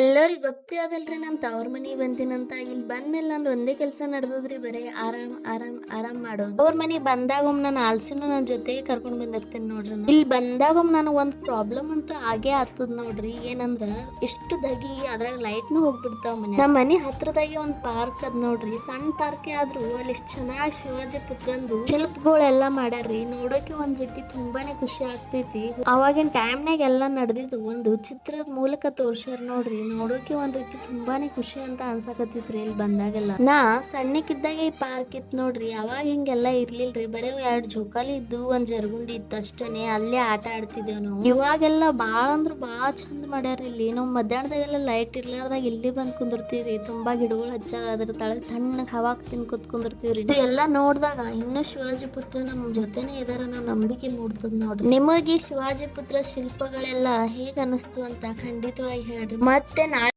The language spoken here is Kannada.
ಎಲ್ಲರಿಗೂ ಗೊತ್ತೇ ಅದಲ್ರಿ ನಾನು ತವ್ರ ಮನಿಗ್ ಬಂದಿನಂತ. ಇಲ್ಲಿ ಬಂದ್ಮೇಲೆ ನಂದು ಒಂದೇ ಕೆಲಸ ನಡೆದದ್ರಿ, ಬರೇ ಆರಾಮ್ ಆರಾಮ್ ಆರಾಮ್ ಮಾಡೋದು. ಅವ್ರ ಮನಿಗ್ ಬಂದಾಗ ನಾನು ಆಲ್ಸಿನೂ ನನ್ನ ಜೊತೆಗೆ ಕರ್ಕೊಂಡ್ ಬಂದಿರ್ತೇನೆ ನೋಡ್ರಿ. ಇಲ್ಲಿ ಬಂದಾಗ ನನಗೆ ಒಂದ್ ಪ್ರಾಬ್ಲಮ್ ಅಂತ ಆಗೇ ಆಗ್ತದ ನೋಡ್ರಿ. ಏನಂದ್ರ ಇಷ್ಟು ದಗಿ ಅದ್ರಾಗ ಲೈಟ್ನು ಹೋಗ್ಬಿಡ್ತಾವ. ನಮ್ಮ ಮನಿ ಹತ್ರದಾಗೆ ಒಂದ್ ಪಾರ್ಕ್ ಅದ್ ನೋಡ್ರಿ, ಸಣ್ಣ ಪಾರ್ಕ್ ಆದ್ರೂ ಅಲ್ಲಿ ಇಷ್ಟ ಚೆನ್ನಾಗಿ ಶಿವಾಜಿ ಪುತ್ರಂದು ಶಿಲ್ಪಗಳೆಲ್ಲ ಮಾಡ್ಯಾರ್ರಿ. ನೋಡೋಕೆ ಒಂದ್ ರೀತಿ ತುಂಬಾನೇ ಖುಷಿ ಆಗ್ತೈತಿ. ಅವಾಗಿನ ಟೈಮ್ನಾಗ ಎಲ್ಲಾ ನಡೆದಿದ್ದು ಒಂದು ಚಿತ್ರದ ಮೂಲಕ ತೋರ್ಸ್ಯಾರ ನೋಡ್ರಿ. ನೋಡೋಕೆ ಒಂದ್ ರೀತಿ ತುಂಬಾನೇ ಖುಷಿ ಅಂತ ಅನ್ಸಾಕತ್ತಿತ್ರಿ ಇಲ್ಲಿ ಬಂದಾಗೆಲ್ಲ. ನಾ ಸಣ್ಣಕ್ಕಿದ್ದಾಗ ಈ ಪಾರ್ಕ್ ಇತ್ತು ನೋಡ್ರಿ. ಅವಾಗ ಹಿಂಗೆಲ್ಲಾ ಇರ್ಲಿಲ್ರಿ, ಬರೇ 2 ಜೋಕಾಲಿ ಇದ್ದು ಒಂದ್ ಜರ್ಗುಂಡಿ ಇತ್ತು ಅಷ್ಟೇನೆ. ಅಲ್ಲೇ ಆಟ ಆಡ್ತಿದ್ದೇವ್ ನಾವು. ಇವಾಗೆಲ್ಲ ಬಾಳ ಅಂದ್ರ ಬಾಳ ಚಂದ ಮಾಡ್ಯಾರ ಇಲ್ಲಿ. ನಾವು ಮಧ್ಯಾಹ್ನದಾಗೆಲ್ಲ ಲೈಟ್ ಇರ್ಲಾರ್ದಾಗ ಇಲ್ಲಿ ಬಂದ್ ಕುಂದಿರ್ತೀವ್ರಿ. ತುಂಬಾ ಗಿಡಗಳು ಹಚ್ಚಾರ, ಅದ್ರ ತಳಗ ತಣ್ಣಗ್ ಹವಾಕ್ ತಿನ್ಕೊತ್ ಕುಂದಿರ್ತೀವ್ರಿ. ಇದು ಎಲ್ಲಾ ನೋಡ್ದಾಗ ಇನ್ನು ಶಿವಾಜಿ ಪುತ್ರ ನಮ್ ಜೊತೆನೆ ಇದಾರ ಅನ್ನೋ ನಂಬಿಕೆ ಮೂಡ್ತದ ನೋಡ್ರಿ. ನಿಮಗೆ ಶಿವಾಜಿ ಪುತ್ರ ಶಿಲ್ಪಗಳೆಲ್ಲ ಹೇಗ್ ಅನಿಸ್ತು ಅಂತ ಖಂಡಿತವಾಗಿ ಹೇಳ್ರಿ. ಮತ್ತೆ